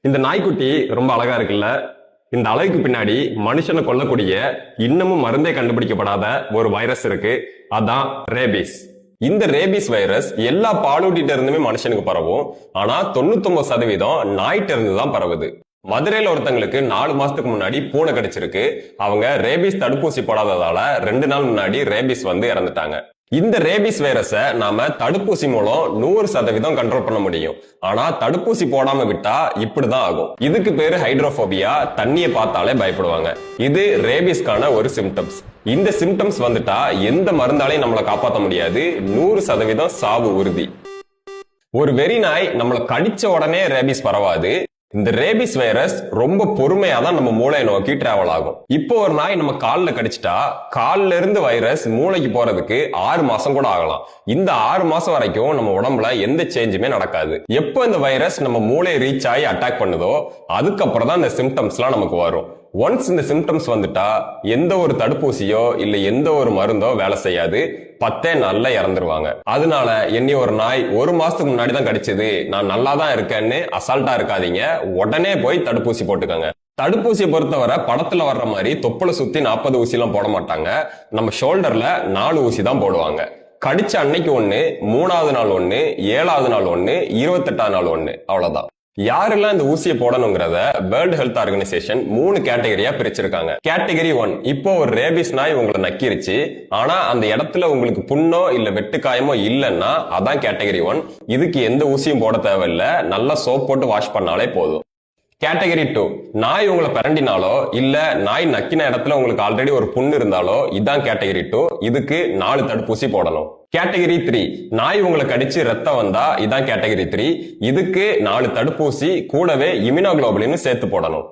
இந்த நாய்க்குட்டி ரொம்ப அழகா இருக்குல்ல. இந்த அழகுக்கு பின்னாடி மனுஷனை கொல்லக்கூடிய இன்னமும் மருந்தே கண்டுபிடிக்கப்படாத ஒரு வைரஸ் இருக்கு. அதான் ரேபிஸ். இந்த ரேபிஸ் வைரஸ் எல்லா பாலூட்டிட்ட இருந்துமே மனுஷனுக்கு பரவும். ஆனா 99% நாய்கிட்ட இருந்து தான் பரவுது. மதுரையில ஒருத்தங்களுக்கு 4 மாசத்துக்கு முன்னாடி பூனை கடிச்சிருக்கு. அவங்க ரேபிஸ் தடுப்பூசி போடாததால 2 நாள் முன்னாடி ரேபிஸ் வந்து இறந்துட்டாங்க. இந்த ரேபிஸ் வைரஸை நாம தடுப்பூசி மூலம் 100% கண்ட்ரோல் பண்ண முடியும். ஆனா தடுப்பூசி போடாம விட்டா இப்படிதான் ஆகும். இதுக்கு பேரு ஹைட்ரோபோபியா. தண்ணியை பார்த்தாலே பயப்படுவாங்க. இது ரேபிஸ்கான ஒரு சிம்டம்ஸ். இந்த சிம்டம்ஸ் வந்துட்டா எந்த மருந்தாலையும் நம்மளை காப்பாற்ற முடியாது. 100% சாவு உறுதி. ஒரு வெறி நாய் நம்மளை கடிச்ச உடனே ரேபிஸ் பரவாது. இந்த ரேபிஸ் வைரஸ் ரொம்ப பொறுமையா தான் நம்ம மூளையை நோக்கி டிராவல் ஆகும். இப்போ ஒரு நாய் நம்ம கால்ல கடிச்சிட்டா கால்ல இருந்து வைரஸ் மூளைக்கு போறதுக்கு 6 மாசம் கூட ஆகலாம். இந்த 6 மாசம் வரைக்கும் நம்ம உடம்புல எந்த சேஞ்சுமே நடக்காது. எப்போ இந்த வைரஸ் நம்ம மூளையை ரீச் ஆகி அட்டாக் பண்ணுதோ அதுக்கப்புறம் தான் இந்த சிம்டம்ஸ் எல்லாம் நமக்கு வரும். ஒன்ஸ் இந்த சிம்டம்ஸ் வந்துட்டா எந்த ஒரு தடுப்பூசியோ இல்ல எந்த ஒரு மருந்தோ வேலை செய்யாது. 10 நாள்ல இறந்துருவாங்க. அதனால என்னை ஒரு நாய் 1 மாசத்துக்கு முன்னாடி தான் கடிச்சது, நான் நல்லா தான் இருக்கேன்னு அசால்ட்டா இருக்காதீங்க. உடனே போய் தடுப்பூசி போட்டுக்கோங்க. தடுப்பூசியை பொறுத்தவரை படத்துல வர்ற மாதிரி தொப்புளை சுத்தி 40 ஊசி எல்லாம் போட மாட்டாங்க. நம்ம ஷோல்டர்ல 4 ஊசி தான் போடுவாங்க. கடிச்ச அன்னைக்கு 1, 3வது நாள் 1, 7வது நாள் 1, 28வது நாள் 1, அவ்வளவுதான். யாரெல்லாம் இந்த ஊசியை போடணுங்கிறத வேர்ல்ட் ஹெல்த் ஆர்கனைசேஷன் 3 கேட்டகரியா பிரிச்சிருக்காங்க. கேட்டகரி 1, இப்போ ஒரு ரேபிஸ் நாய் உங்களை நக்கிருச்சு, ஆனா அந்த இடத்துல உங்களுக்கு புண்ணோ இல்ல வெட்டுக்காயமோ இல்லைன்னா அதான் கேட்டகரி 1. இதுக்கு எந்த ஊசியும் போட தேவையில்லை, நல்லா சோப் போட்டு வாஷ் பண்ணாலே போதும். கேட்டகரி 2, நாய் உங்களை பிறண்டினாலோ இல்ல நாய் நக்கின இடத்துல உங்களுக்கு ஆல்ரெடி ஒரு புண்ணு இருந்தாலோ இதான் கேட்டகரி 2. இதுக்கு 4 தடுப்பூசி போடணும். கேட்டகரி 3, நாய் உங்களை கடிச்சு ரத்தம் வந்தா இதான் கேட்டகரி 3. இதுக்கு 4 தடுப்பூசி கூடவே இம்யூனோகுளோபுலின் சேர்த்து போடணும்.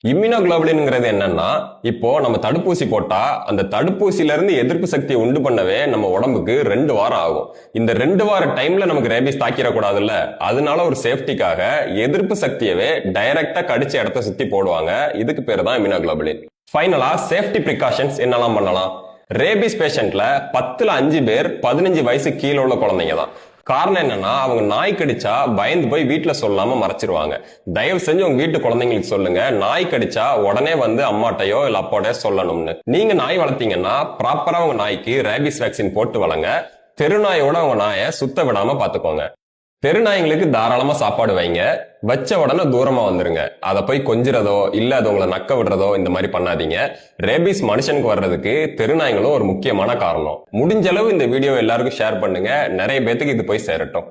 இம்யூனோகுளோபுலின்ங்கிறது என்னன்னா, இப்போ நம்ம தடுப்பூசி போட்டா அந்த தடுப்பூசியில இருந்து எதிர்ப்பு சக்தியை உண்டு பண்ணவே நம்ம உடம்புக்கு 2 வாரம் ஆகும். இந்த 2 வார டைம்ல நமக்கு ரேபிஸ் தாக்கிடக்கூடாதுல்ல, அதனால ஒரு சேஃப்டிக்காக எதிர்ப்பு சக்தியவே டைரக்டா கடிச்ச இடத்த சுத்தி போடுவாங்க. இதுக்கு பேரு தான் இம்யூனோகுளோபுலின். ஃபைனலா சேஃப்டி பிரிகாஷன்ஸ் என்னெல்லாம் பண்ணலாம்? ரேபிஸ் பேஷண்ட்ல 10ல் 5 பேர் 15 வயசு கீழே உள்ள குழந்தைங்க தான். காரணம் என்னன்னா, அவங்க நாய் கடிச்சா பயந்து போய் வீட்டுல சொல்லாம மறைச்சிருவாங்க. தயவு செஞ்சு உங்க வீட்டு குழந்தைங்களுக்கு சொல்லுங்க, நாய் கடிச்சா உடனே வந்து அம்மாட்டையோ இல்ல அப்பாட்டையோ சொல்லணும்னு. நீங்க நாய் வளர்த்தீங்கன்னா ப்ராப்பரா உங்க நாய்க்கு ரேபிஸ் வேக்சின் போட்டு வளங்க. தெருநாயோட உங்க நாயை சுத்த விடாம பாத்துக்கோங்க. தெருநாய்களுக்கு தாராளமா சாப்பாடு வைங்க. வச்ச உடனே தூரமா வந்துருங்க. அதை போய் கொஞ்சிறதோ இல்ல அது உங்களை நக்க விடுறதோ இந்த மாதிரி பண்ணாதீங்க. ரேபிஸ் மனுஷனுக்கு வர்றதுக்கு தெருநாய்களும் ஒரு முக்கியமான காரணம். முடிஞ்ச அளவு இந்த வீடியோ எல்லாருக்கும் ஷேர் பண்ணுங்க. நிறைய பேத்துக்கு இது போய் சேரட்டும்.